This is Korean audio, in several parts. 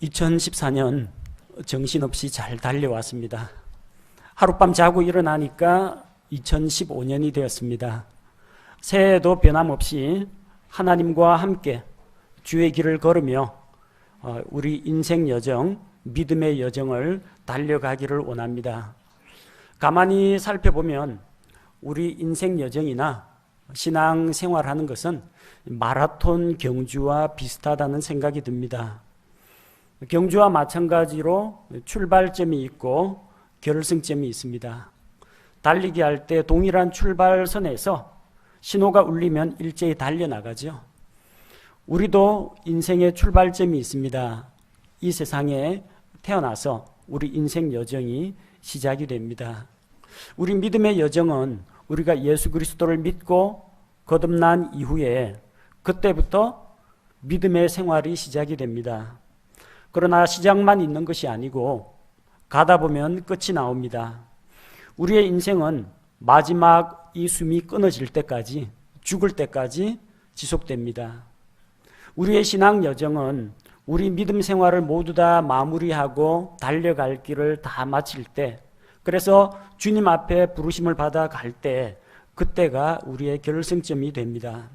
2014년 정신없이 잘 달려왔습니다. 하룻밤 자고 일어나니까 2015년이 되었습니다. 새해에도 변함없이 하나님과 함께 주의 길을 걸으며 우리 인생 여정, 믿음의 여정을 달려가기를 원합니다. 가만히 살펴보면 우리 인생 여정이나 신앙 생활하는 것은 마라톤 경주와 비슷하다는 생각이 듭니다. 경주와 마찬가지로 출발점이 있고 결승점이 있습니다. 달리기 할 때 동일한 출발선에서 신호가 울리면 일제히 달려나가죠. 우리도 인생의 출발점이 있습니다. 이 세상에 태어나서 우리 인생 여정이 시작이 됩니다. 우리 믿음의 여정은 우리가 예수 그리스도를 믿고 거듭난 이후에 그때부터 믿음의 생활이 시작이 됩니다. 그러나 시작만 있는 것이 아니고 가다 보면 끝이 나옵니다. 우리의 인생은 마지막 이 숨이 끊어질 때까지, 죽을 때까지 지속됩니다. 우리의 신앙 여정은 우리 믿음 생활을 모두 다 마무리하고 달려갈 길을 다 마칠 때, 그래서 주님 앞에 부르심을 받아 갈 때, 그때가 우리의 결승점이 됩니다.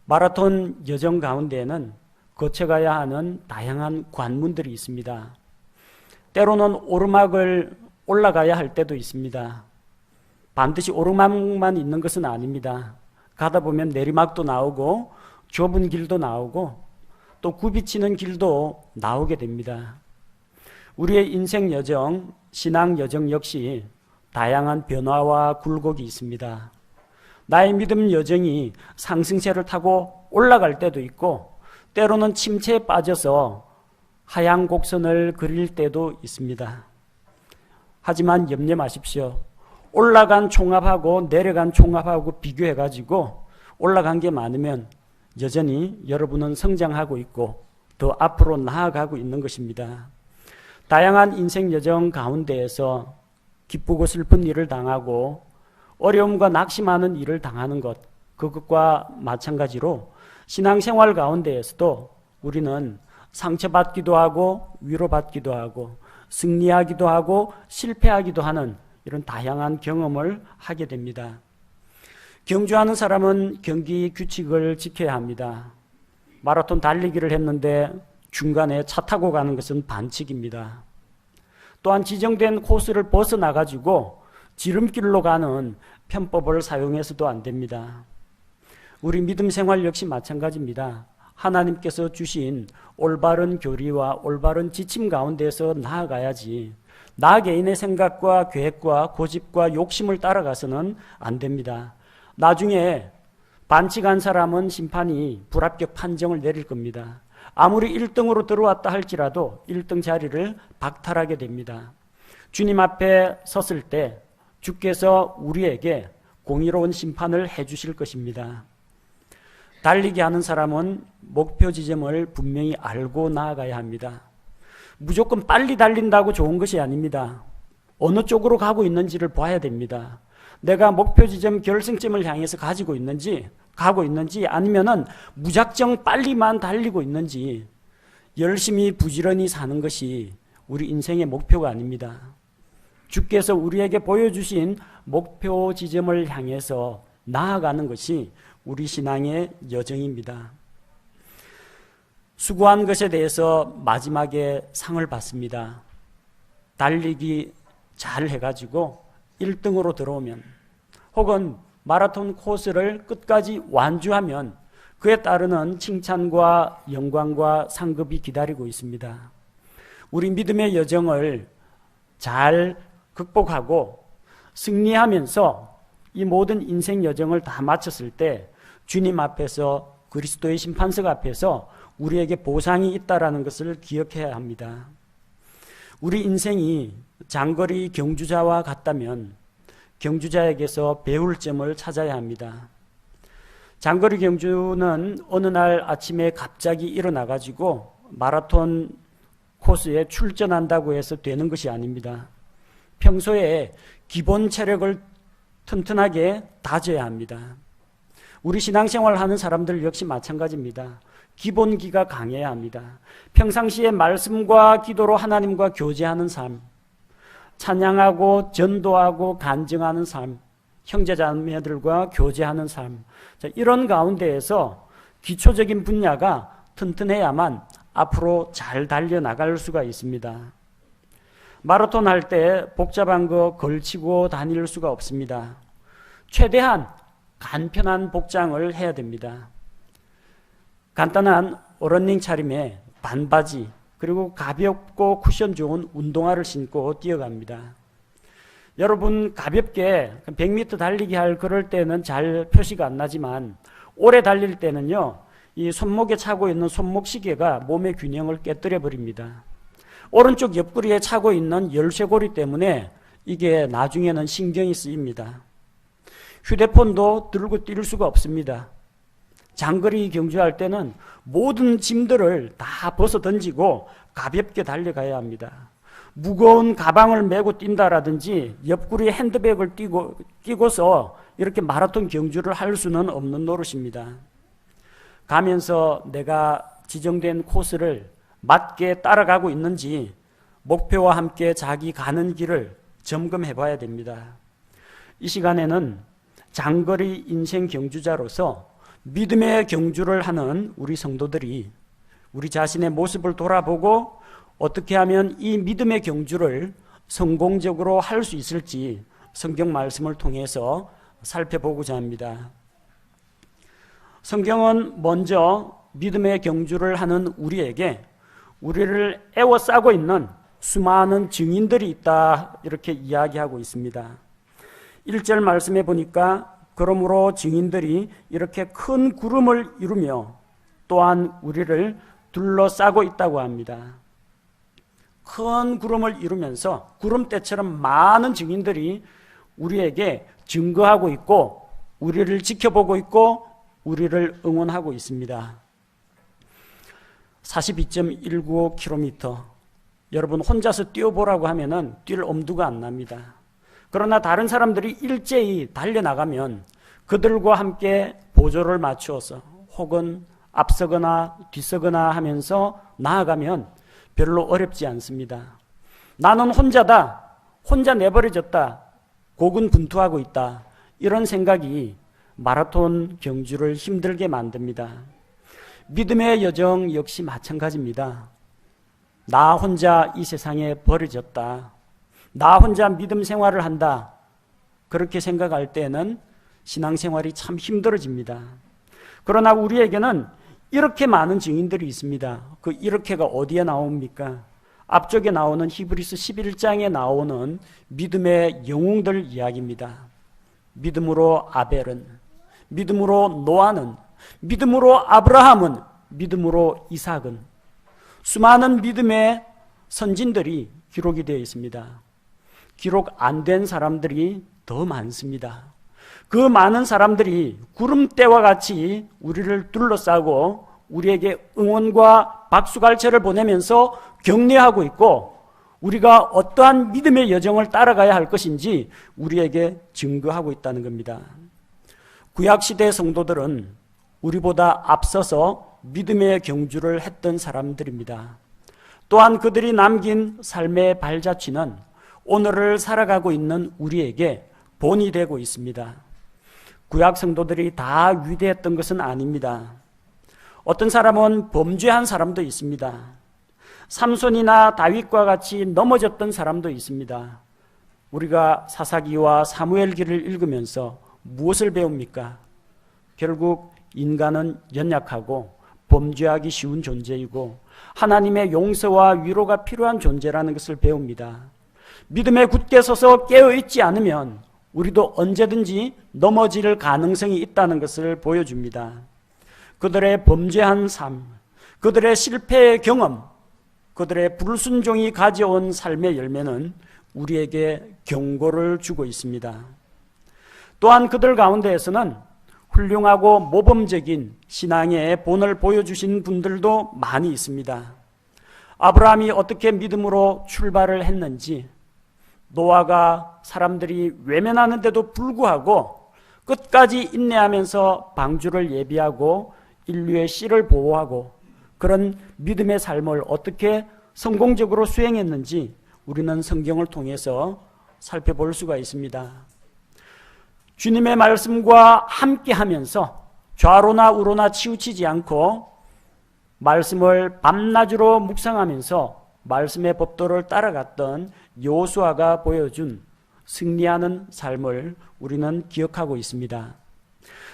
마라톤 여정 가운데에는 거쳐가야 하는 다양한 관문들이 있습니다. 때로는 오르막을 올라가야 할 때도 있습니다. 반드시 오르막만 있는 것은 아닙니다. 가다 보면 내리막도 나오고 좁은 길도 나오고 또 굽이치는 길도 나오게 됩니다. 우리의 인생 여정, 신앙 여정 역시 다양한 변화와 굴곡이 있습니다. 나의 믿음 여정이 상승세를 타고 올라갈 때도 있고 때로는 침체에 빠져서 하향 곡선을 그릴 때도 있습니다. 하지만 염려 마십시오. 올라간 총합하고 내려간 총합하고 비교해가지고 올라간 게 많으면 여전히 여러분은 성장하고 있고 더 앞으로 나아가고 있는 것입니다. 다양한 인생 여정 가운데에서 기쁘고 슬픈 일을 당하고 어려움과 낙심하는 일을 당하는 것, 그것과 마찬가지로 신앙생활 가운데에서도 우리는 상처받기도 하고 위로받기도 하고 승리하기도 하고 실패하기도 하는 이런 다양한 경험을 하게 됩니다. 경주하는 사람은 경기 규칙을 지켜야 합니다. 마라톤 달리기를 했는데 중간에 차 타고 가는 것은 반칙입니다. 또한 지정된 코스를 벗어나가지고 지름길로 가는 편법을 사용해서도 안 됩니다. 우리 믿음 생활 역시 마찬가지입니다. 하나님께서 주신 올바른 교리와 올바른 지침 가운데서 나아가야지 나 개인의 생각과 계획과 고집과 욕심을 따라가서는 안 됩니다. 나중에 반칙한 사람은 심판이 불합격 판정을 내릴 겁니다. 아무리 1등으로 들어왔다 할지라도 1등 자리를 박탈하게 됩니다. 주님 앞에 섰을 때 주께서 우리에게 공의로운 심판을 해주실 것입니다. 달리기 하는 사람은 목표 지점을 분명히 알고 나아가야 합니다. 무조건 빨리 달린다고 좋은 것이 아닙니다. 어느 쪽으로 가고 있는지를 봐야 됩니다. 내가 목표 지점 결승점을 향해서 가고 있는지 아니면은 무작정 빨리만 달리고 있는지 열심히 부지런히 사는 것이 우리 인생의 목표가 아닙니다. 주께서 우리에게 보여주신 목표 지점을 향해서 나아가는 것이 우리 신앙의 여정입니다. 수고한 것에 대해서 마지막에 상을 받습니다. 달리기 잘 해가지고 1등으로 들어오면 혹은 마라톤 코스를 끝까지 완주하면 그에 따르는 칭찬과 영광과 상급이 기다리고 있습니다. 우리 믿음의 여정을 잘 극복하고 승리하면서 이 모든 인생 여정을 다 마쳤을 때 주님 앞에서 그리스도의 심판석 앞에서 우리에게 보상이 있다라는 것을 기억해야 합니다. 우리 인생이 장거리 경주자와 같다면 경주자에게서 배울 점을 찾아야 합니다. 장거리 경주는 어느 날 아침에 갑자기 일어나가지고 마라톤 코스에 출전한다고 해서 되는 것이 아닙니다. 평소에 기본 체력을 튼튼하게 다져야 합니다. 우리 신앙생활 하는 사람들 역시 마찬가지입니다. 기본기가 강해야 합니다. 평상시에 말씀과 기도로 하나님과 교제하는 삶, 찬양하고 전도하고 간증하는 삶, 형제자매들과 교제하는 삶, 이런 가운데에서 기초적인 분야가 튼튼해야만 앞으로 잘 달려나갈 수가 있습니다. 마라톤 할 때 복잡한 거 걸치고 다닐 수가 없습니다. 최대한 간편한 복장을 해야 됩니다. 간단한 어런닝 차림에 반바지, 그리고 가볍고 쿠션 좋은 운동화를 신고 뛰어갑니다. 여러분, 가볍게 100m 달리기 할 그럴 때는 잘 표시가 안 나지만 오래 달릴 때는요, 이 손목에 차고 있는 손목시계가 몸의 균형을 깨뜨려 버립니다. 오른쪽 옆구리에 차고 있는 열쇠고리 때문에 이게 나중에는 신경이 쓰입니다. 휴대폰도 들고 뛸 수가 없습니다. 장거리 경주할 때는 모든 짐들을 다 벗어 던지고 가볍게 달려가야 합니다. 무거운 가방을 메고 뛴다라든지 옆구리에 핸드백을 끼고서 이렇게 마라톤 경주를 할 수는 없는 노릇입니다. 가면서 내가 지정된 코스를 맞게 따라가고 있는지 목표와 함께 자기 가는 길을 점검해 봐야 됩니다. 이 시간에는 장거리 인생 경주자로서 믿음의 경주를 하는 우리 성도들이 우리 자신의 모습을 돌아보고 어떻게 하면 이 믿음의 경주를 성공적으로 할 수 있을지 성경 말씀을 통해서 살펴보고자 합니다. 성경은 먼저 믿음의 경주를 하는 우리에게 우리를 애워싸고 있는 수많은 증인들이 있다, 이렇게 이야기하고 있습니다. 1절 말씀에 보니까 그러므로 증인들이 이렇게 큰 구름을 이루며 또한 우리를 둘러싸고 있다고 합니다. 큰 구름을 이루면서 구름대처럼 많은 증인들이 우리에게 증거하고 있고 우리를 지켜보고 있고 우리를 응원하고 있습니다. 42.195km, 여러분 혼자서 뛰어보라고 하면은 뛸 엄두가 안 납니다. 그러나 다른 사람들이 일제히 달려나가면 그들과 함께 보조를 맞추어서 혹은 앞서거나 뒤서거나 하면서 나아가면 별로 어렵지 않습니다. 나는 혼자다, 혼자 내버려졌다, 고군분투하고 있다, 이런 생각이 마라톤 경주를 힘들게 만듭니다. 믿음의 여정 역시 마찬가지입니다. 나 혼자 이 세상에 버려졌다, 나 혼자 믿음 생활을 한다, 그렇게 생각할 때는 신앙생활이 참 힘들어집니다. 그러나 우리에게는 이렇게 많은 증인들이 있습니다. 그 이렇게가 어디에 나옵니까? 앞쪽에 나오는 히브리서 11장에 나오는 믿음의 영웅들 이야기입니다. 믿음으로 아벨은, 믿음으로 노아는, 믿음으로 아브라함은, 믿음으로 이삭은, 수많은 믿음의 선진들이 기록이 되어 있습니다. 기록 안 된 사람들이 더 많습니다. 그 많은 사람들이 구름대와 같이 우리를 둘러싸고 우리에게 응원과 박수갈채를 보내면서 격려하고 있고 우리가 어떠한 믿음의 여정을 따라가야 할 것인지 우리에게 증거하고 있다는 겁니다. 구약시대 성도들은 우리보다 앞서서 믿음의 경주를 했던 사람들입니다. 또한 그들이 남긴 삶의 발자취는 오늘을 살아가고 있는 우리에게 본이 되고 있습니다. 구약 성도들이 다 위대했던 것은 아닙니다. 어떤 사람은 범죄한 사람도 있습니다. 삼손이나 다윗과 같이 넘어졌던 사람도 있습니다. 우리가 사사기와 사무엘기를 읽으면서 무엇을 배웁니까? 결국 인간은 연약하고 범죄하기 쉬운 존재이고 하나님의 용서와 위로가 필요한 존재라는 것을 배웁니다. 믿음에 굳게 서서 깨어있지 않으면 우리도 언제든지 넘어질 가능성이 있다는 것을 보여줍니다. 그들의 범죄한 삶, 그들의 실패의 경험, 그들의 불순종이 가져온 삶의 열매는 우리에게 경고를 주고 있습니다. 또한 그들 가운데에서는 훌륭하고 모범적인 신앙의 본을 보여주신 분들도 많이 있습니다. 아브라함이 어떻게 믿음으로 출발을 했는지, 노아가 사람들이 외면하는데도 불구하고 끝까지 인내하면서 방주를 예비하고 인류의 씨를 보호하고 그런 믿음의 삶을 어떻게 성공적으로 수행했는지 우리는 성경을 통해서 살펴볼 수가 있습니다. 주님의 말씀과 함께 하면서 좌로나 우로나 치우치지 않고 말씀을 밤낮으로 묵상하면서 말씀의 법도를 따라갔던 여호수아가 보여준 승리하는 삶을 우리는 기억하고 있습니다.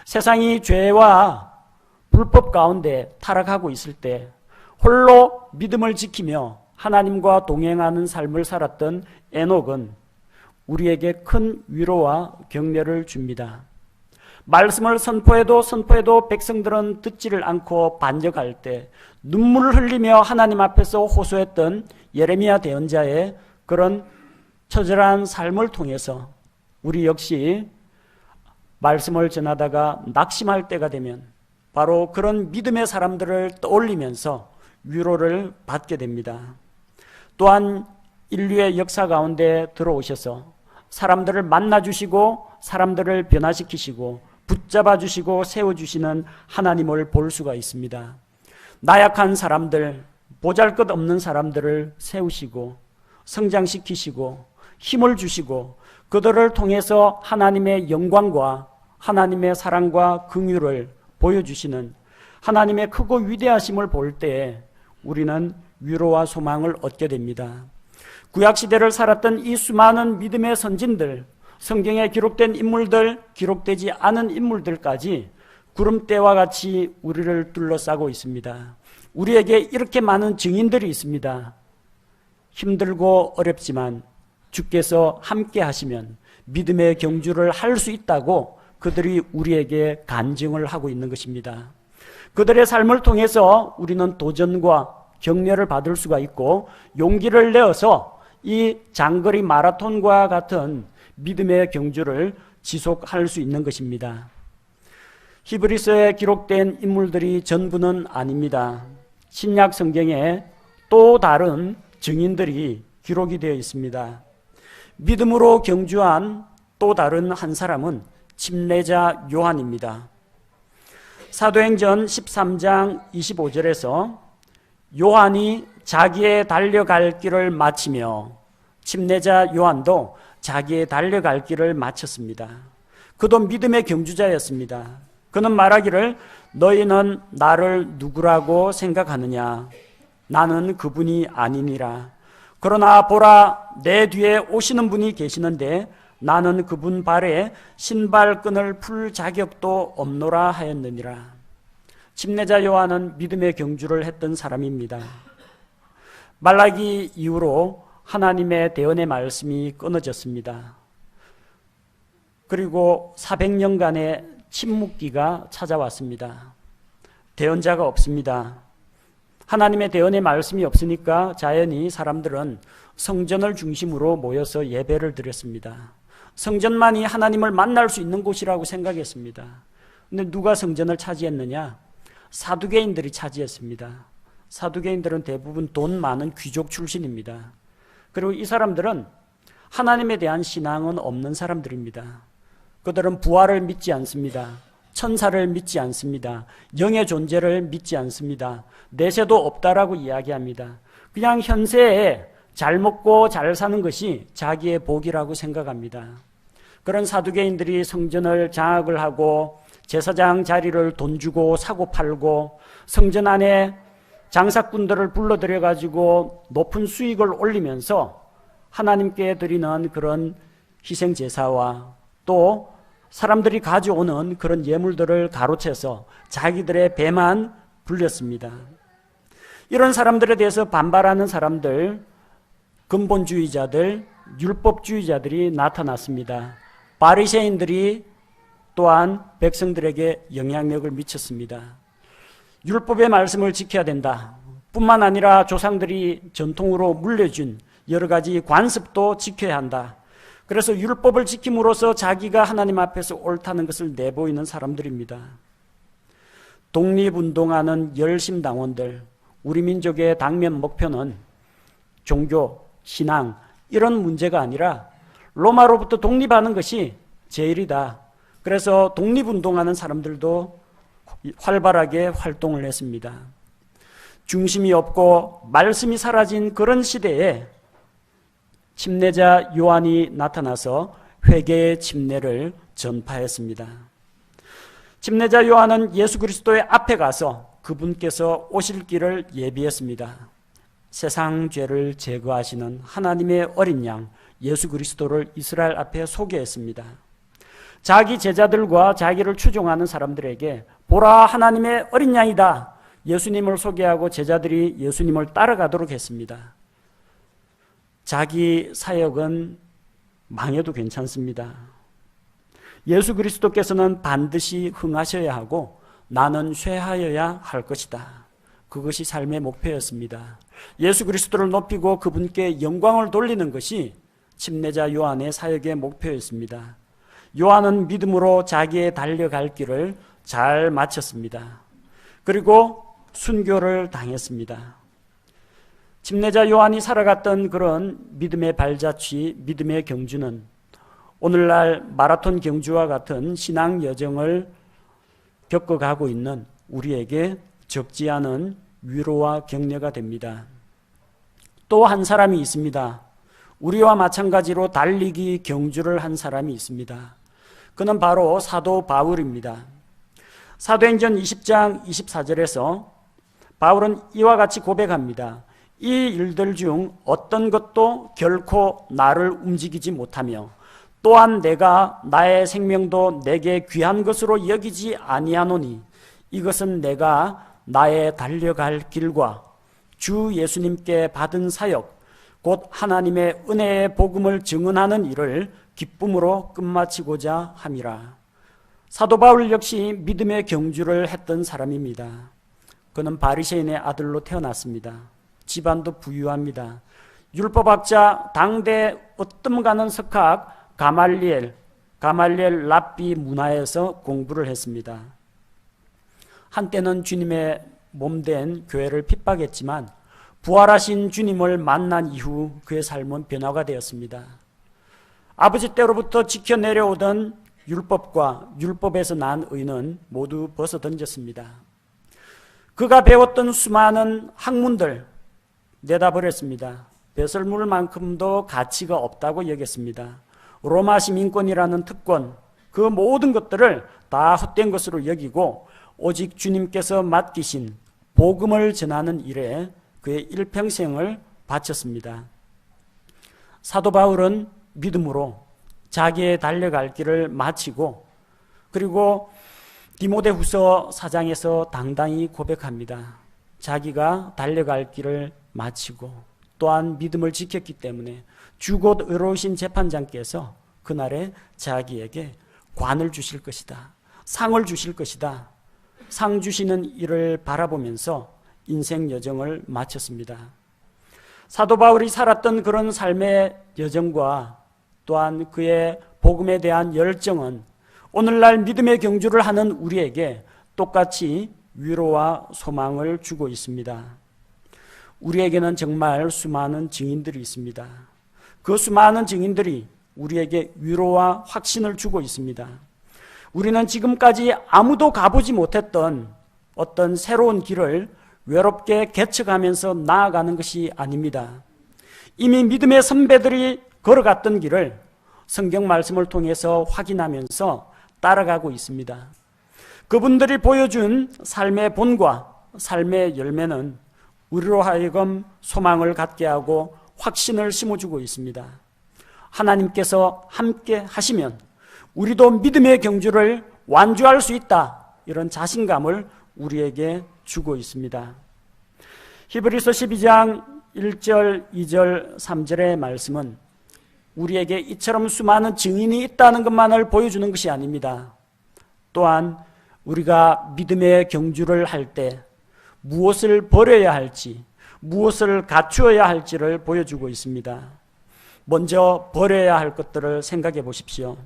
세상이 죄와 불법 가운데 타락하고 있을 때 홀로 믿음을 지키며 하나님과 동행하는 삶을 살았던 에녹은 우리에게 큰 위로와 격려를 줍니다. 말씀을 선포해도 백성들은 듣지를 않고 반역할 때 눈물을 흘리며 하나님 앞에서 호소했던 예레미야 대언자의 그런 처절한 삶을 통해서 우리 역시 말씀을 전하다가 낙심할 때가 되면 바로 그런 믿음의 사람들을 떠올리면서 위로를 받게 됩니다. 또한 인류의 역사 가운데 들어오셔서 사람들을 만나주시고 사람들을 변화시키시고 붙잡아 주시고 세워주시는 하나님을 볼 수가 있습니다. 나약한 사람들, 보잘것없는 사람들을 세우시고 성장시키시고 힘을 주시고 그들을 통해서 하나님의 영광과 하나님의 사랑과 긍휼을 보여주시는 하나님의 크고 위대하심을 볼 때에 우리는 위로와 소망을 얻게 됩니다. 구약시대를 살았던 이 수많은 믿음의 선진들, 성경에 기록된 인물들, 기록되지 않은 인물들까지 구름대와 같이 우리를 둘러싸고 있습니다. 우리에게 이렇게 많은 증인들이 있습니다. 힘들고 어렵지만 주께서 함께 하시면 믿음의 경주를 할 수 있다고 그들이 우리에게 간증을 하고 있는 것입니다. 그들의 삶을 통해서 우리는 도전과 격려를 받을 수가 있고 용기를 내어서 이 장거리 마라톤과 같은 믿음의 경주를 지속할 수 있는 것입니다. 히브리서에 기록된 인물들이 전부는 아닙니다. 신약 성경에 또 다른 증인들이 기록이 되어 있습니다. 믿음으로 경주한 또 다른 한 사람은 침례자 요한입니다. 사도행전 13장 25절에서 요한이 자기의 달려갈 길을 마치며 침례자 요한도 자기의 달려갈 길을 마쳤습니다. 그도 믿음의 경주자였습니다. 그는 말하기를 너희는 나를 누구라고 생각하느냐? 나는 그분이 아니니라. 그러나 보라, 내 뒤에 오시는 분이 계시는데 나는 그분 발에 신발끈을 풀 자격도 없노라 하였느니라. 침례자 요한은 믿음의 경주를 했던 사람입니다. 말라기 이후로 하나님의 대언의 말씀이 끊어졌습니다. 그리고 400년간의 침묵기가 찾아왔습니다. 대언자가 없습니다. 하나님의 대언의 말씀이 없으니까 자연히 사람들은 성전을 중심으로 모여서 예배를 드렸습니다. 성전만이 하나님을 만날 수 있는 곳이라고 생각했습니다. 근데 누가 성전을 차지했느냐? 사두개인들이 차지했습니다. 사두개인들은 대부분 돈 많은 귀족 출신입니다. 그리고 이 사람들은 하나님에 대한 신앙은 없는 사람들입니다. 그들은 부활을 믿지 않습니다. 천사를 믿지 않습니다. 영의 존재를 믿지 않습니다. 내세도 없다라고 이야기합니다. 그냥 현세에 잘 먹고 잘 사는 것이 자기의 복이라고 생각합니다. 그런 사두개인들이 성전을 장악을 하고 제사장 자리를 돈 주고 사고 팔고 성전 안에 장사꾼들을 불러들여 가지고 높은 수익을 올리면서 하나님께 드리는 그런 희생 제사와 또 사람들이 가져오는 그런 예물들을 가로채서 자기들의 배만 불렸습니다. 이런 사람들에 대해서 반발하는 사람들, 근본주의자들, 율법주의자들이 나타났습니다. 바리새인들이 또한 백성들에게 영향력을 미쳤습니다. 율법의 말씀을 지켜야 된다. 뿐만 아니라 조상들이 전통으로 물려준 여러 가지 관습도 지켜야 한다. 그래서 율법을 지킴으로써 자기가 하나님 앞에서 옳다는 것을 내보이는 사람들입니다. 독립운동하는 열심당원들, 우리 민족의 당면 목표는 종교, 신앙 이런 문제가 아니라 로마로부터 독립하는 것이 제일이다. 그래서 독립운동하는 사람들도 활발하게 활동을 했습니다. 중심이 없고 말씀이 사라진 그런 시대에 침례자 요한이 나타나서 회개의 침례를 전파했습니다. 침례자 요한은 예수 그리스도의 앞에 가서 그분께서 오실 길을 예비했습니다. 세상 죄를 제거하시는 하나님의 어린 양 예수 그리스도를 이스라엘 앞에 소개했습니다. 자기 제자들과 자기를 추종하는 사람들에게 보라 하나님의 어린 양이다. 예수님을 소개하고 제자들이 예수님을 따라가도록 했습니다. 자기 사역은 망해도 괜찮습니다. 예수 그리스도께서는 반드시 흥하셔야 하고 나는 쇠하여야 할 것이다. 그것이 삶의 목표였습니다. 예수 그리스도를 높이고 그분께 영광을 돌리는 것이 침례자 요한의 사역의 목표였습니다. 요한은 믿음으로 자기의 달려갈 길을 잘 마쳤습니다. 그리고 순교를 당했습니다. 침례자 요한이 살아갔던 그런 믿음의 발자취, 믿음의 경주는 오늘날 마라톤 경주와 같은 신앙 여정을 겪어가고 있는 우리에게 적지 않은 위로와 격려가 됩니다. 또 한 사람이 있습니다. 우리와 마찬가지로 달리기 경주를 한 사람이 있습니다. 그는 바로 사도 바울입니다. 사도행전 20장 24절에서 바울은 이와 같이 고백합니다. 이 일들 중 어떤 것도 결코 나를 움직이지 못하며 또한 내가 나의 생명도 내게 귀한 것으로 여기지 아니하노니 이것은 내가 나의 달려갈 길과 주 예수님께 받은 사역 곧 하나님의 은혜의 복음을 증언하는 일을 기쁨으로 끝마치고자 함이라. 사도 바울 역시 믿음의 경주를 했던 사람입니다. 그는 바리새인의 아들로 태어났습니다. 집안도 부유합니다. 율법학자 당대 으뜸 가는 석학 가말리엘 랍비 문화에서 공부를 했습니다. 한때는 주님의 몸된 교회를 핍박했지만 부활하신 주님을 만난 이후 그의 삶은 변화가 되었습니다. 아버지 때로부터 지켜 내려오던 율법과 율법에서 난 의는 모두 벗어던졌습니다. 그가 배웠던 수많은 학문들 내다버렸습니다. 배설물만큼도 가치가 없다고 여겼습니다. 로마 시민권이라는 특권, 그 모든 것들을 다 헛된 것으로 여기고 오직 주님께서 맡기신 복음을 전하는 일에 그의 일평생을 바쳤습니다. 사도 바울은 믿음으로 자기의 달려갈 길을 마치고 그리고 디모데후서 4장에서 당당히 고백합니다. 자기가 달려갈 길을 마치고 또한 믿음을 지켰기 때문에 주 곧 의로우신 재판장께서 그날에 자기에게 관을 주실 것이다. 상을 주실 것이다. 상 주시는 일을 바라보면서 인생 여정을 마쳤습니다. 사도 바울이 살았던 그런 삶의 여정과 또한 그의 복음에 대한 열정은 오늘날 믿음의 경주를 하는 우리에게 똑같이 위로와 소망을 주고 있습니다. 우리에게는 정말 수많은 증인들이 있습니다. 그 수많은 증인들이 우리에게 위로와 확신을 주고 있습니다. 우리는 지금까지 아무도 가보지 못했던 어떤 새로운 길을 외롭게 개척하면서 나아가는 것이 아닙니다. 이미 믿음의 선배들이 걸어갔던 길을 성경 말씀을 통해서 확인하면서 따라가고 있습니다. 그분들이 보여준 삶의 본과 삶의 열매는 우리로 하여금 소망을 갖게 하고 확신을 심어주고 있습니다. 하나님께서 함께 하시면 우리도 믿음의 경주를 완주할 수 있다. 이런 자신감을 우리에게 주고 있습니다. 히브리서 12장 1절, 2절, 3절의 말씀은 우리에게 이처럼 수많은 증인이 있다는 것만을 보여주는 것이 아닙니다. 또한 우리가 믿음의 경주를 할 때 무엇을 버려야 할지, 무엇을 갖추어야 할지를 보여주고 있습니다. 먼저 버려야 할 것들을 생각해 보십시오.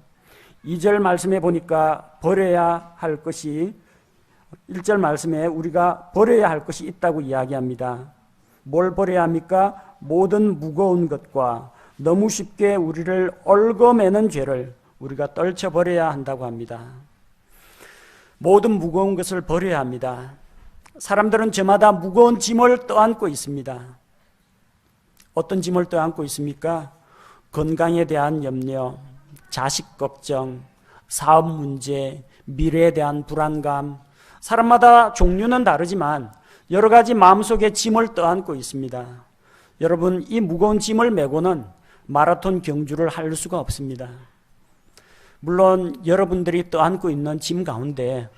2절 말씀에 보니까 버려야 할 것이 1절 말씀에 우리가 버려야 할 것이 있다고 이야기합니다. 뭘 버려야 합니까? 모든 무거운 것과 너무 쉽게 우리를 얽어매는 죄를 우리가 떨쳐버려야 한다고 합니다. 모든 무거운 것을 버려야 합니다. 사람들은 저마다 무거운 짐을 떠안고 있습니다. 어떤 짐을 떠안고 있습니까? 건강에 대한 염려, 자식 걱정, 사업 문제, 미래에 대한 불안감. 사람마다 종류는 다르지만 여러 가지 마음속에 짐을 떠안고 있습니다. 여러분, 이 무거운 짐을 메고는 마라톤 경주를 할 수가 없습니다. 물론 여러분들이 떠안고 있는 짐 가운데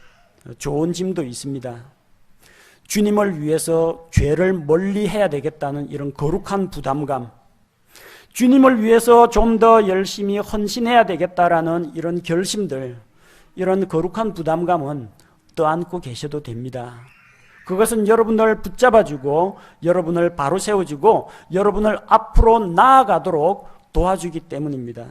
좋은 짐도 있습니다. 주님을 위해서 죄를 멀리 해야 되겠다는 이런 거룩한 부담감, 주님을 위해서 좀 더 열심히 헌신해야 되겠다라는 이런 결심들, 이런 거룩한 부담감은 떠안고 계셔도 됩니다. 그것은 여러분을 붙잡아주고 여러분을 바로 세워주고 여러분을 앞으로 나아가도록 도와주기 때문입니다.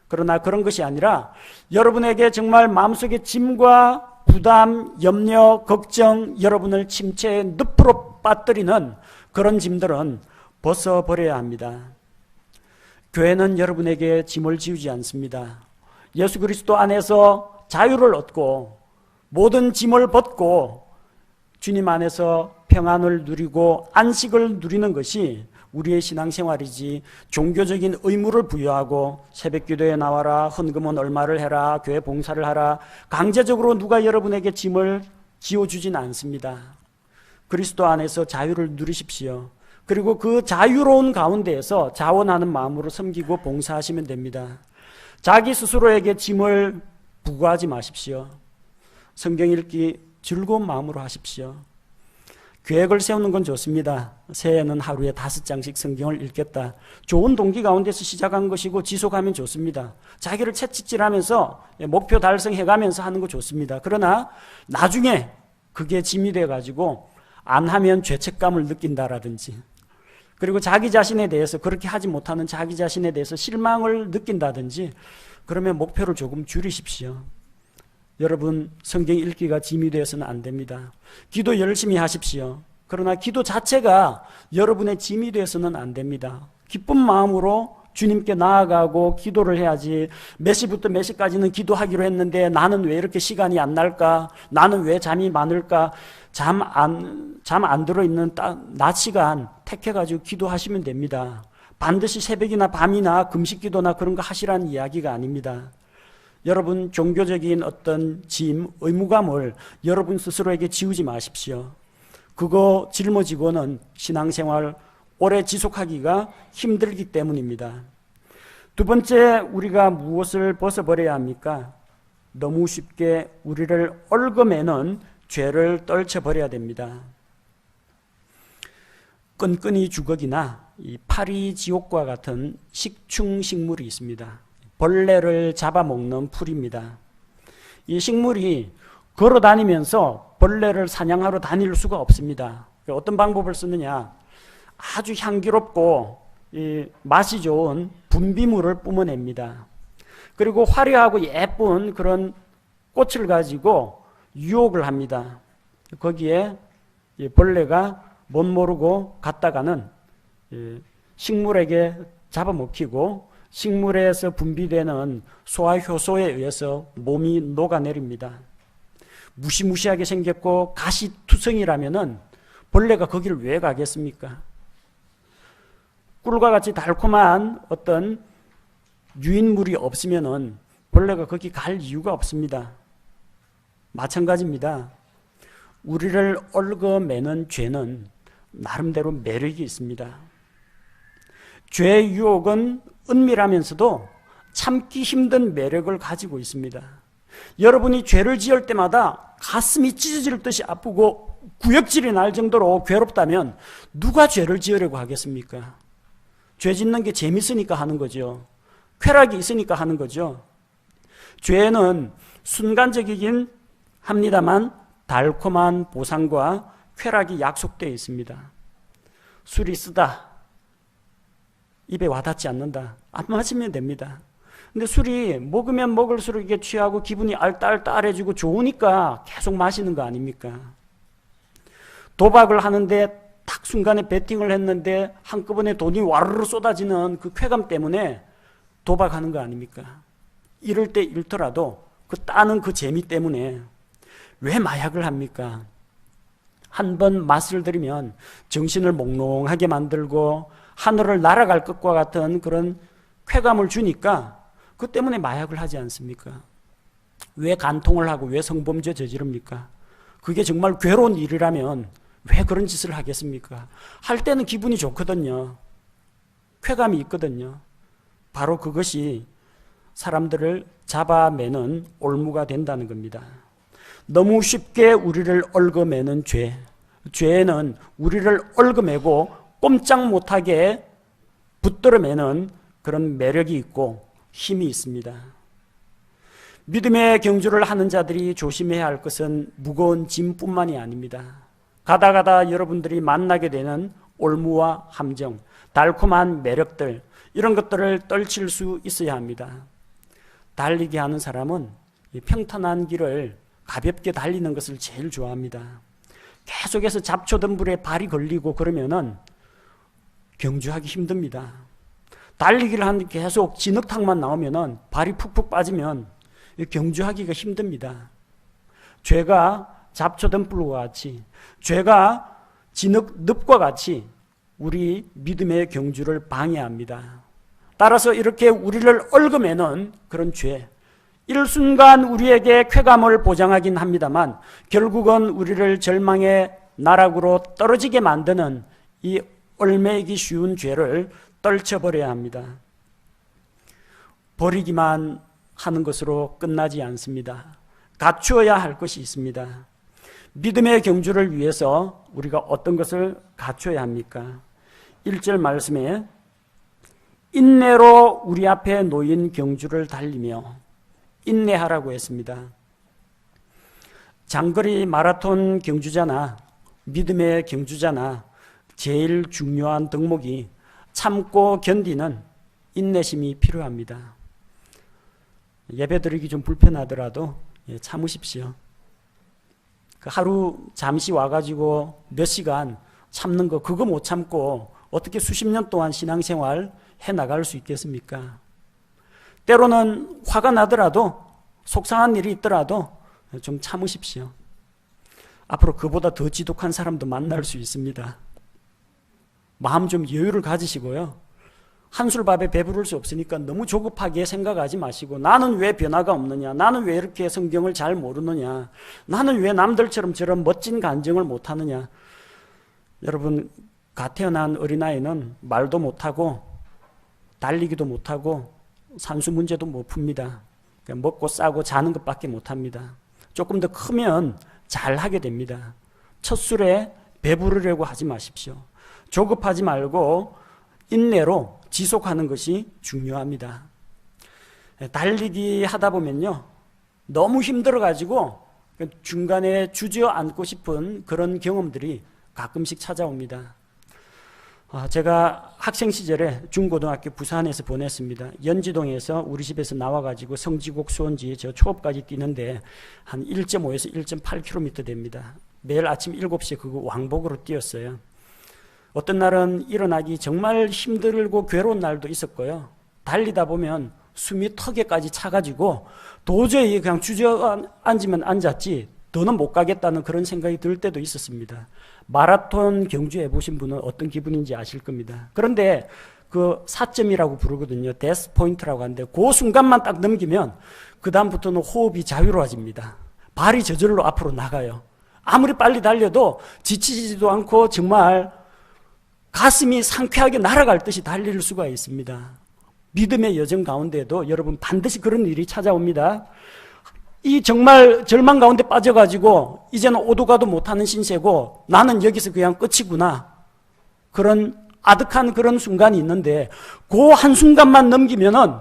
그러나 그런 것이 아니라 여러분에게 정말 마음속에 짐과 부담, 염려, 걱정, 여러분을 침체의 늪으로 빠뜨리는 그런 짐들은 벗어버려야 합니다. 교회는 여러분에게 짐을 지우지 않습니다. 예수 그리스도 안에서 자유를 얻고 모든 짐을 벗고 주님 안에서 평안을 누리고 안식을 누리는 것이 우리의 신앙생활이지, 종교적인 의무를 부여하고 새벽기도에 나와라, 헌금은 얼마를 해라, 교회 봉사를 하라, 강제적으로 누가 여러분에게 짐을 지어주진 않습니다. 그리스도 안에서 자유를 누리십시오. 그리고 그 자유로운 가운데에서 자원하는 마음으로 섬기고 봉사하시면 됩니다. 자기 스스로에게 짐을 부과하지 마십시오. 성경 읽기 즐거운 마음으로 하십시오. 계획을 세우는 건 좋습니다. 새해에는 하루에 5장씩 성경을 읽겠다. 좋은 동기 가운데서 시작한 것이고 지속하면 좋습니다. 자기를 채찍질하면서 목표 달성해가면서 하는 거 좋습니다. 그러나 나중에 그게 짐이 돼가지고 안 하면 죄책감을 느낀다라든지, 그리고 자기 자신에 대해서 그렇게 하지 못하는 자기 자신에 대해서 실망을 느낀다든지, 그러면 목표를 조금 줄이십시오. 여러분, 성경 읽기가 짐이 되어서는 안 됩니다. 기도 열심히 하십시오. 그러나 기도 자체가 여러분의 짐이 되어서는 안 됩니다. 기쁜 마음으로 주님께 나아가고 기도를 해야지, 몇 시부터 몇 시까지는 기도하기로 했는데 나는 왜 이렇게 시간이 안 날까? 나는 왜 잠이 많을까? 잠 안 들어있는 낮 시간 택해가지고 기도하시면 됩니다. 반드시 새벽이나 밤이나 금식 기도나 그런 거 하시라는 이야기가 아닙니다. 여러분, 종교적인 어떤 짐, 의무감을 여러분 스스로에게 지우지 마십시오. 그거 짊어지고는 신앙생활 오래 지속하기가 힘들기 때문입니다. 두 번째, 우리가 무엇을 벗어버려야 합니까? 너무 쉽게 우리를 얽어매는 죄를 떨쳐버려야 됩니다. 끈끈이 주걱이나 이 파리지옥과 같은 식충식물이 있습니다. 벌레를 잡아먹는 풀입니다. 이 식물이 걸어다니면서 벌레를 사냥하러 다닐 수가 없습니다. 어떤 방법을 쓰느냐? 아주 향기롭고 맛이 좋은 분비물을 뿜어냅니다. 그리고 화려하고 예쁜 그런 꽃을 가지고 유혹을 합니다. 거기에 벌레가 못 모르고 갔다가는 식물에게 잡아먹히고 식물에서 분비되는 소화효소에 의해서 몸이 녹아내립니다. 무시무시하게 생겼고 가시투성이라면은 벌레가 거기를 왜 가겠습니까? 꿀과 같이 달콤한 어떤 유인물이 없으면은 벌레가 거기 갈 이유가 없습니다. 마찬가지입니다. 우리를 얽어매는 죄는 나름대로 매력이 있습니다. 죄의 유혹은 은밀하면서도 참기 힘든 매력을 가지고 있습니다. 여러분이 죄를 지을 때마다 가슴이 찢어질 듯이 아프고 구역질이 날 정도로 괴롭다면 누가 죄를 지으려고 하겠습니까? 죄 짓는 게 재밌으니까 하는 거죠. 쾌락이 있으니까 하는 거죠. 죄는 순간적이긴 합니다만 달콤한 보상과 쾌락이 약속되어 있습니다. 술이 쓰다, 입에 와닿지 않는다, 안 마시면 됩니다. 근데 술이 먹으면 먹을수록 이게 취하고 기분이 알딸딸해지고 좋으니까 계속 마시는 거 아닙니까? 도박을 하는데 딱 순간에 베팅을 했는데 한꺼번에 돈이 와르르 쏟아지는 그 쾌감 때문에 도박하는 거 아닙니까? 이럴 때 잃더라도 그 따는 그 재미 때문에. 왜 마약을 합니까? 한 번 맛을 들이면 정신을 몽롱하게 만들고 하늘을 날아갈 것과 같은 그런 쾌감을 주니까 그 때문에 마약을 하지 않습니까? 왜 간통을 하고 왜 성범죄 저지릅니까? 그게 정말 괴로운 일이라면 왜 그런 짓을 하겠습니까? 할 때는 기분이 좋거든요. 쾌감이 있거든요. 바로 그것이 사람들을 잡아매는 올무가 된다는 겁니다. 너무 쉽게 우리를 얽어매는 죄. 죄는 우리를 얽어매고 꼼짝 못하게 붙들어매는 그런 매력이 있고 힘이 있습니다. 믿음의 경주를 하는 자들이 조심해야 할 것은 무거운 짐뿐만이 아닙니다. 가다 여러분들이 만나게 되는 올무와 함정, 달콤한 매력들, 이런 것들을 떨칠 수 있어야 합니다. 달리기 하는 사람은 평탄한 길을 가볍게 달리는 것을 제일 좋아합니다. 계속해서 잡초덤불에 발이 걸리고 그러면은 경주하기 힘듭니다. 달리기를 하는데 계속 진흙탕만 나오면은 발이 푹푹 빠지면 경주하기가 힘듭니다. 죄가 잡초덤불과 같이, 죄가 진흙늪과 같이 우리 믿음의 경주를 방해합니다. 따라서 이렇게 우리를 얽어매는 그런 죄, 일순간 우리에게 쾌감을 보장하긴 합니다만 결국은 우리를 절망의 나락으로 떨어지게 만드는 이 얽매이기 쉬운 죄를 떨쳐버려야 합니다. 버리기만 하는 것으로 끝나지 않습니다. 갖추어야 할 것이 있습니다. 믿음의 경주를 위해서 우리가 어떤 것을 갖춰야 합니까? 1절 말씀에 인내로 우리 앞에 놓인 경주를 달리며 인내하라고 했습니다. 장거리 마라톤 경주자나 믿음의 경주자나 제일 중요한 덕목이 참고 견디는 인내심이 필요합니다. 예배 드리기 좀 불편하더라도 참으십시오. 하루 잠시 와가지고 몇 시간 참는 거 그거 못 참고 어떻게 수십 년 동안 신앙생활 해나갈 수 있겠습니까? 때로는 화가 나더라도 속상한 일이 있더라도 좀 참으십시오. 앞으로 그보다 더 지독한 사람도 만날 수 있습니다. 마음 좀 여유를 가지시고요. 한술밥에 배부를 수 없으니까 너무 조급하게 생각하지 마시고 나는 왜 변화가 없느냐, 나는 왜 이렇게 성경을 잘 모르느냐, 나는 왜 남들처럼 저런 멋진 간증을 못하느냐. 여러분, 갓 태어난 어린아이는 말도 못하고 달리기도 못하고 산수 문제도 못 풉니다. 그냥 먹고 싸고 자는 것밖에 못합니다. 조금 더 크면 잘하게 됩니다. 첫 술에 배부르려고 하지 마십시오. 조급하지 말고 인내로 지속하는 것이 중요합니다. 달리기 하다 보면요, 너무 힘들어가지고 중간에 주저앉고 싶은 그런 경험들이 가끔씩 찾아옵니다. 제가 학생 시절에 중고등학교 부산에서 보냈습니다. 연지동에서 우리 집에서 나와가지고 성지곡 수원지 저 초업까지 뛰는데 한 1.5에서 1.8km 됩니다. 매일 아침 7시에 그거 왕복으로 뛰었어요. 어떤 날은 일어나기 정말 힘들고 괴로운 날도 있었고요. 달리다 보면 숨이 턱에까지 차가지고 도저히 그냥 주저앉으면 앉았지 더는 못 가겠다는 그런 생각이 들 때도 있었습니다. 마라톤 경주해 보신 분은 어떤 기분인지 아실 겁니다. 그런데 그 4점이라고 부르거든요. 데스 포인트라고 하는데 그 순간만 딱 넘기면 그 다음부터는 호흡이 자유로워집니다. 발이 저절로 앞으로 나가요. 아무리 빨리 달려도 지치지도 않고 정말 가슴이 상쾌하게 날아갈 듯이 달릴 수가 있습니다. 믿음의 여정 가운데도 여러분 반드시 그런 일이 찾아옵니다. 이 정말 절망 가운데 빠져가지고 이제는 오도 가도 못하는 신세고 나는 여기서 그냥 끝이구나. 그런 아득한 그런 순간이 있는데 그 한순간만 넘기면은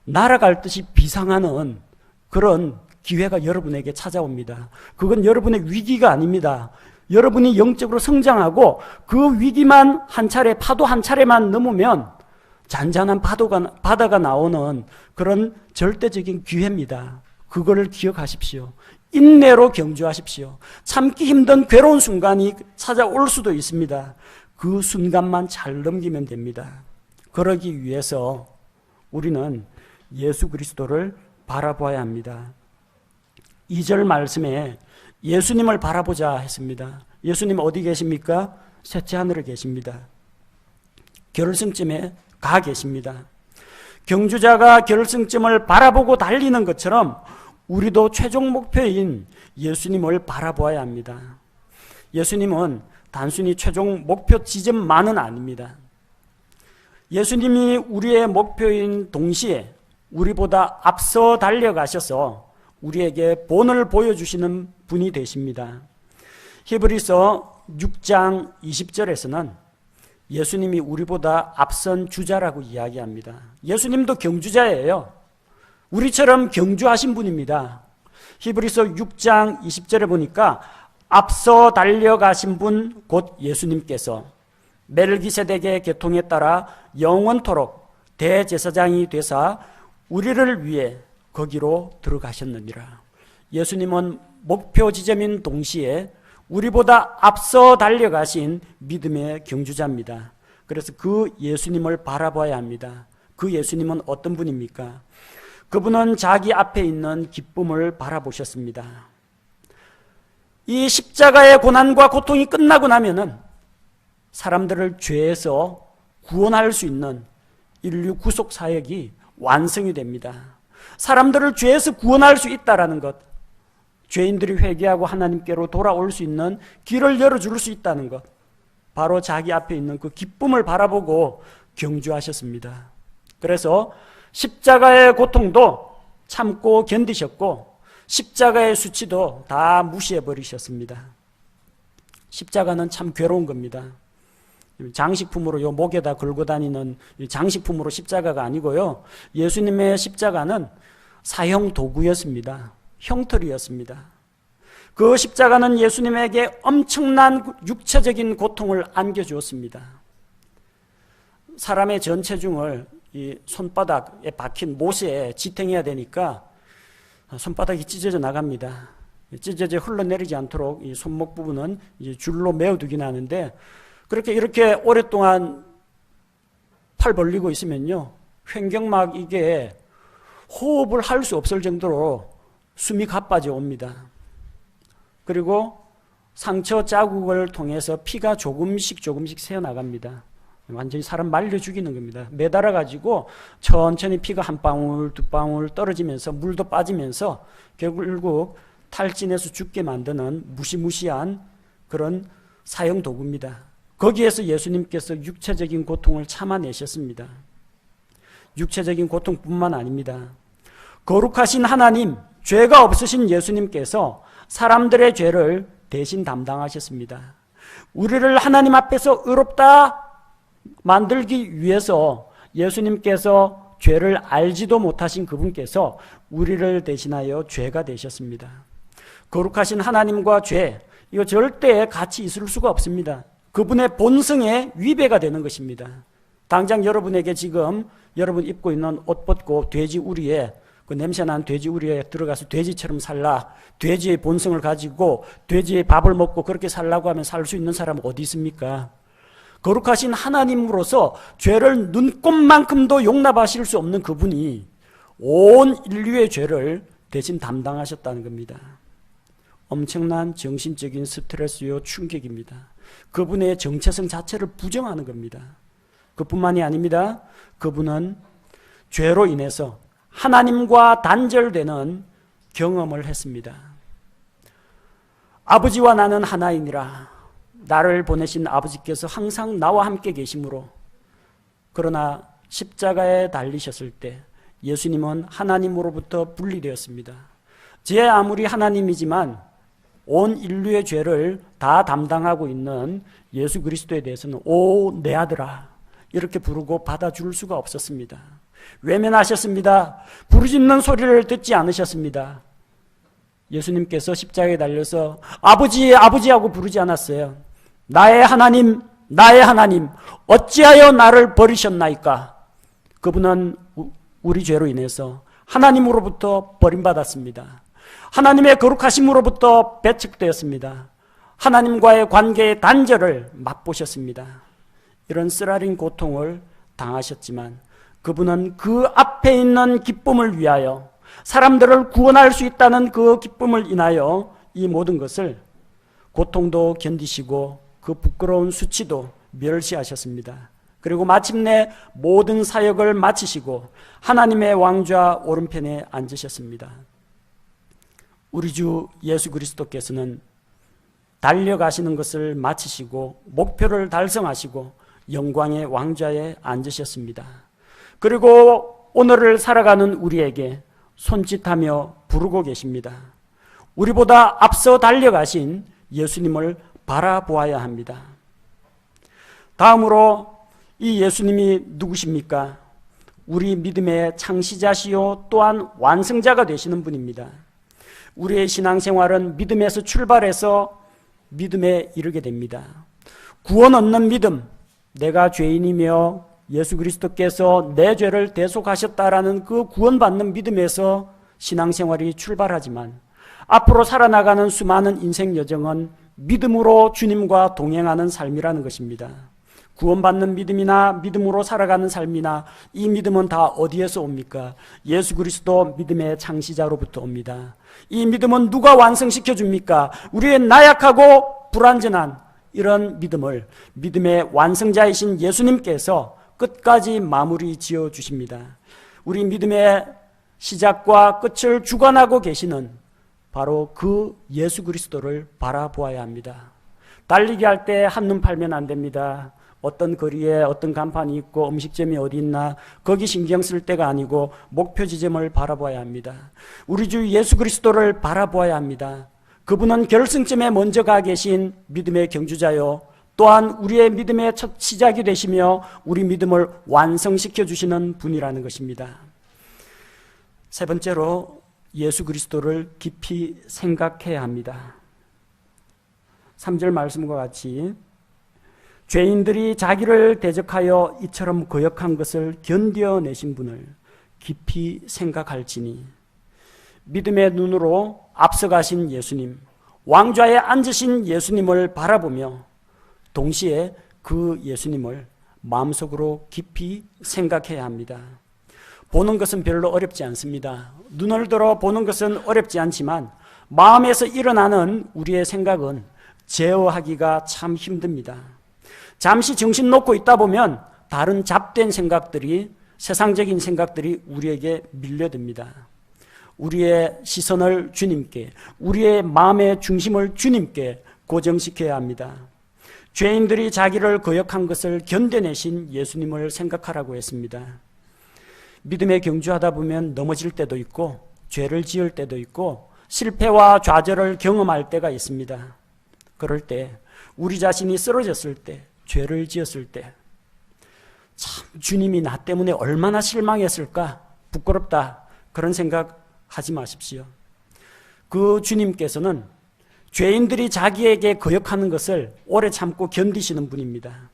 날아갈 듯이 비상하는 그런 기회가 여러분에게 찾아옵니다. 그건 여러분의 위기가 아닙니다. 여러분이 영적으로 성장하고 그 위기만 한 차례, 파도 한 차례만 넘으면 잔잔한 바다가 나오는 그런 절대적인 기회입니다. 그거를 기억하십시오. 인내로 경주하십시오. 참기 힘든 괴로운 순간이 찾아올 수도 있습니다. 그 순간만 잘 넘기면 됩니다. 그러기 위해서 우리는 예수 그리스도를 바라봐야 합니다. 2절 말씀에 예수님을 바라보자 했습니다. 예수님 어디 계십니까? 셋째 하늘에 계십니다. 결승점에 가 계십니다. 경주자가 결승점을 바라보고 달리는 것처럼 우리도 최종 목표인 예수님을 바라보아야 합니다. 예수님은 단순히 최종 목표 지점만은 아닙니다. 예수님이 우리의 목표인 동시에 우리보다 앞서 달려가셔서 우리에게 본을 보여주시는 분이 되십니다. 히브리서 6장 20절에서는 예수님이 우리보다 앞선 주자라고 이야기합니다. 예수님도 경주자예요. 우리처럼 경주하신 분입니다. 히브리서 6장 20절에 보니까 앞서 달려가신 분 곧 예수님께서 멜기세덱의 계통에 따라 영원토록 대제사장이 되사 우리를 위해 거기로 들어가셨느니라. 예수님은 목표 지점인 동시에 우리보다 앞서 달려가신 믿음의 경주자입니다. 그래서 그 예수님을 바라봐야 합니다. 그 예수님은 어떤 분입니까? 그분은 자기 앞에 있는 기쁨을 바라보셨습니다. 이 십자가의 고난과 고통이 끝나고 나면은 사람들을 죄에서 구원할 수 있는 인류 구속 사역이 완성이 됩니다. 사람들을 죄에서 구원할 수 있다라는 것, 죄인들이 회개하고 하나님께로 돌아올 수 있는 길을 열어줄 수 있다는 것, 바로 자기 앞에 있는 그 기쁨을 바라보고 경주하셨습니다. 그래서 십자가의 고통도 참고 견디셨고 십자가의 수치도 다 무시해버리셨습니다. 십자가는 참 괴로운 겁니다. 장식품으로 요 목에다 걸고 다니는 장식품으로 십자가가 아니고요. 예수님의 십자가는 사형 도구였습니다. 형틀이었습니다. 그 십자가는 예수님에게 엄청난 육체적인 고통을 안겨주었습니다. 사람의 전 체중을 이 손바닥에 박힌 못에 지탱해야 되니까 손바닥이 찢어져 나갑니다. 찢어져 흘러내리지 않도록 이 손목 부분은 이제 줄로 메어두긴 하는데 그렇게 이렇게 오랫동안 팔 벌리고 있으면요, 횡격막 이게 호흡을 할 수 없을 정도로 숨이 가빠져 옵니다. 그리고 상처 자국을 통해서 피가 조금씩 새어나갑니다. 완전히 사람 말려 죽이는 겁니다. 매달아 가지고 천천히 피가 한 방울 두 방울 떨어지면서 물도 빠지면서 결국 탈진해서 죽게 만드는 무시무시한 그런 사형 도구입니다. 거기에서 예수님께서 육체적인 고통을 참아내셨습니다. 육체적인 고통뿐만 아닙니다. 거룩하신 하나님, 죄가 없으신 예수님께서 사람들의 죄를 대신 담당하셨습니다. 우리를 하나님 앞에서 의롭다 만들기 위해서 예수님께서 죄를 알지도 못하신 그분께서 우리를 대신하여 죄가 되셨습니다. 거룩하신 하나님과 죄, 이거 절대 같이 있을 수가 없습니다. 그분의 본성에 위배가 되는 것입니다. 당장 여러분에게 지금 여러분 입고 있는 옷 벗고 돼지 우리에 그 냄새나는 돼지 우리에 들어가서 돼지처럼 살라, 돼지의 본성을 가지고 돼지의 밥을 먹고 그렇게 살라고 하면 살 수 있는 사람은 어디 있습니까? 거룩하신 하나님으로서 죄를 눈꼽만큼도 용납하실 수 없는 그분이 온 인류의 죄를 대신 담당하셨다는 겁니다. 엄청난 정신적인 스트레스요 충격입니다. 그분의 정체성 자체를 부정하는 겁니다. 그뿐만이 아닙니다. 그분은 죄로 인해서 하나님과 단절되는 경험을 했습니다. 아버지와 나는 하나이니라. 나를 보내신 아버지께서 항상 나와 함께 계시므로, 그러나 십자가에 달리셨을 때 예수님은 하나님으로부터 분리되었습니다. 제 아무리 하나님이지만 온 인류의 죄를 다 담당하고 있는 예수 그리스도에 대해서는 오 내 아들아 이렇게 부르고 받아줄 수가 없었습니다. 외면하셨습니다. 부르짖는 소리를 듣지 않으셨습니다. 예수님께서 십자가에 달려서 아버지 아버지하고 부르지 않았어요. 나의 하나님 나의 하나님 어찌하여 나를 버리셨나이까. 그분은 우리 죄로 인해서 하나님으로부터 버림받았습니다. 하나님의 거룩하심으로부터 배척되었습니다. 하나님과의 관계의 단절을 맛보셨습니다. 이런 쓰라린 고통을 당하셨지만 그분은 그 앞에 있는 기쁨을 위하여, 사람들을 구원할 수 있다는 그 기쁨을 인하여 이 모든 것을 고통도 견디시고 그 부끄러운 수치도 멸시하셨습니다. 그리고 마침내 모든 사역을 마치시고 하나님의 왕좌 오른편에 앉으셨습니다. 우리 주 예수 그리스도께서는 달려가시는 것을 마치시고 목표를 달성하시고 영광의 왕좌에 앉으셨습니다. 그리고 오늘을 살아가는 우리에게 손짓하며 부르고 계십니다. 우리보다 앞서 달려가신 예수님을 바라보아야 합니다. 다음으로 이 예수님이 누구십니까? 우리 믿음의 창시자시요 또한 완성자가 되시는 분입니다. 우리의 신앙생활은 믿음에서 출발해서 믿음에 이르게 됩니다. 구원 얻는 믿음, 내가 죄인이며 예수 그리스도께서 내 죄를 대속하셨다라는 그 구원받는 믿음에서 신앙생활이 출발하지만 앞으로 살아나가는 수많은 인생 여정은 믿음으로 주님과 동행하는 삶이라는 것입니다. 구원받는 믿음이나 믿음으로 살아가는 삶이나 이 믿음은 다 어디에서 옵니까? 예수 그리스도 믿음의 창시자로부터 옵니다. 이 믿음은 누가 완성시켜 줍니까? 우리의 나약하고 불완전한 이런 믿음을 믿음의 완성자이신 예수님께서 끝까지 마무리 지어 주십니다. 우리 믿음의 시작과 끝을 주관하고 계시는 바로 그 예수 그리스도를 바라보아야 합니다. 달리기 할 때 한눈 팔면 안 됩니다. 어떤 거리에 어떤 간판이 있고 음식점이 어디 있나 거기 신경 쓸 때가 아니고 목표 지점을 바라봐야 합니다. 우리 주 예수 그리스도를 바라보아야 합니다. 그분은 결승점에 먼저 가 계신 믿음의 경주자요 또한 우리의 믿음의 첫 시작이 되시며 우리 믿음을 완성시켜 주시는 분이라는 것입니다. 세 번째로 예수 그리스도를 깊이 생각해야 합니다. 3절 말씀과 같이 죄인들이 자기를 대적하여 이처럼 거역한 것을 견뎌내신 분을 깊이 생각할지니 믿음의 눈으로 앞서가신 예수님, 왕좌에 앉으신 예수님을 바라보며 동시에 그 예수님을 마음속으로 깊이 생각해야 합니다. 보는 것은 별로 어렵지 않습니다. 눈을 들어 보는 것은 어렵지 않지만 마음에서 일어나는 우리의 생각은 제어하기가 참 힘듭니다. 잠시 정신 놓고 있다 보면 다른 잡된 생각들이 세상적인 생각들이 우리에게 밀려듭니다. 우리의 시선을 주님께, 우리의 마음의 중심을 주님께 고정시켜야 합니다. 죄인들이 자기를 거역한 것을 견뎌내신 예수님을 생각하라고 했습니다. 믿음에 경주하다 보면 넘어질 때도 있고 죄를 지을 때도 있고 실패와 좌절을 경험할 때가 있습니다. 그럴 때 우리 자신이 쓰러졌을 때 죄를 지었을 때 참 주님이 나 때문에 얼마나 실망했을까 부끄럽다 그런 생각 하지 마십시오. 그 주님께서는 죄인들이 자기에게 거역하는 것을 오래 참고 견디시는 분입니다.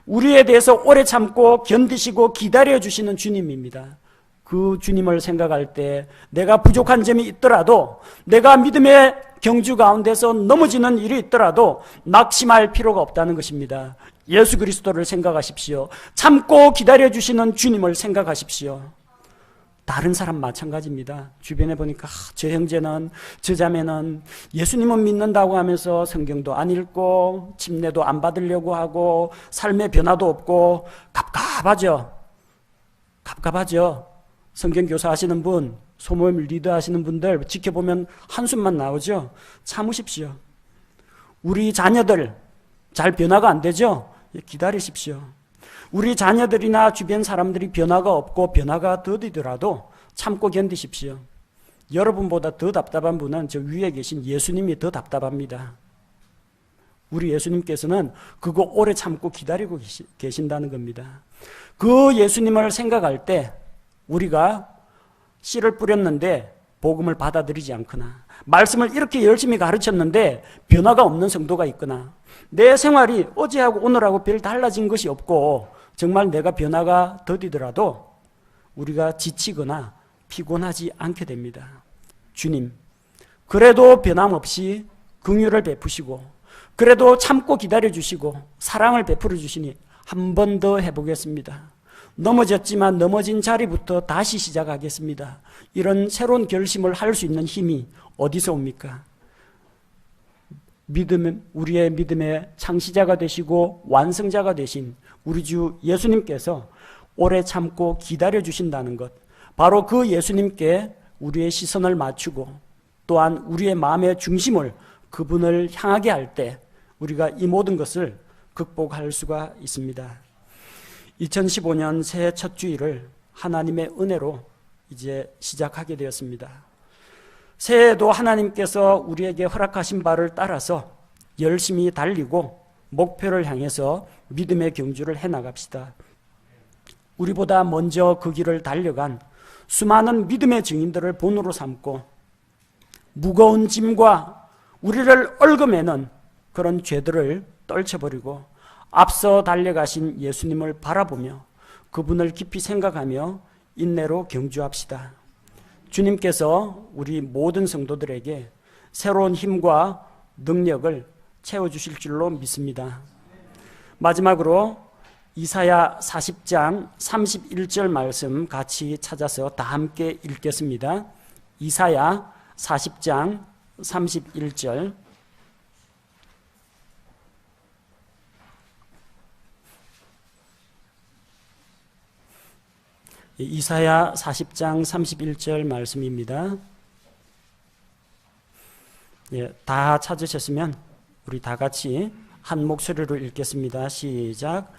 우리에 대해서 오래 참고 견디시고 기다려주시는 주님입니다. 그 주님을 생각할 때 내가 부족한 점이 있더라도 내가 믿음의 경주 가운데서 넘어지는 일이 있더라도 낙심할 필요가 없다는 것입니다. 예수 그리스도를 생각하십시오. 참고 기다려주시는 주님을 생각하십시오. 다른 사람 마찬가지입니다. 주변에 보니까 저 형제는 저 자매는 예수님은 믿는다고 하면서 성경도 안 읽고 침례도 안 받으려고 하고 삶의 변화도 없고 갑갑하죠. 성경 교사 하시는 분, 소모임 리더 하시는 분들 지켜보면 한숨만 나오죠. 참으십시오. 우리 자녀들 잘 변화가 안 되죠? 기다리십시오. 우리 자녀들이나 주변 사람들이 변화가 없고 변화가 더디더라도 참고 견디십시오. 여러분보다 더 답답한 분은 저 위에 계신 예수님이 더 답답합니다. 우리 예수님께서는 그거 오래 참고 기다리고 계신다는 겁니다. 그 예수님을 생각할 때 우리가 씨를 뿌렸는데 복음을 받아들이지 않거나 말씀을 이렇게 열심히 가르쳤는데 변화가 없는 성도가 있거나 내 생활이 어제하고 오늘하고 별 달라진 것이 없고 정말 내가 변화가 더디더라도 우리가 지치거나 피곤하지 않게 됩니다. 주님, 그래도 변함없이 긍휼을 베푸시고 그래도 참고 기다려주시고 사랑을 베풀어 주시니 한 번 더 해보겠습니다. 넘어졌지만 넘어진 자리부터 다시 시작하겠습니다. 이런 새로운 결심을 할 수 있는 힘이 어디서 옵니까? 우리의 믿음의 창시자가 되시고 완성자가 되신 우리 주 예수님께서 오래 참고 기다려 주신다는 것, 바로 그 예수님께 우리의 시선을 맞추고 또한 우리의 마음의 중심을 그분을 향하게 할 때 우리가 이 모든 것을 극복할 수가 있습니다. 2015년 새해 첫 주일을 하나님의 은혜로 이제 시작하게 되었습니다. 새해에도 하나님께서 우리에게 허락하신 바를 따라서 열심히 달리고 목표를 향해서 믿음의 경주를 해나갑시다. 우리보다 먼저 그 길을 달려간 수많은 믿음의 증인들을 본으로 삼고 무거운 짐과 우리를 얽어매는 그런 죄들을 떨쳐버리고 앞서 달려가신 예수님을 바라보며 그분을 깊이 생각하며 인내로 경주합시다. 주님께서 우리 모든 성도들에게 새로운 힘과 능력을 채워주실 줄로 믿습니다. 마지막으로 이사야 40장 31절 말씀 같이 찾아서 다 함께 읽겠습니다. 이사야 40장 31절. 이사야 40장 31절 말씀입니다. 다 찾으셨으면 우리 다 같이 한 목소리로 읽겠습니다. 시작.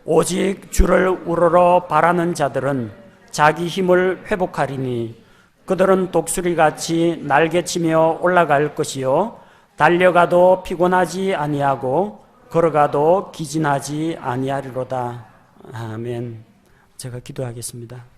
오직 주를 우러러 바라는 자들은 자기 힘을 회복하리니 그들은 독수리같이 날개치며 올라갈 것이요 달려가도 피곤하지 아니하고 걸어가도 기진하지 아니하리로다. 아멘. 제가 기도하겠습니다.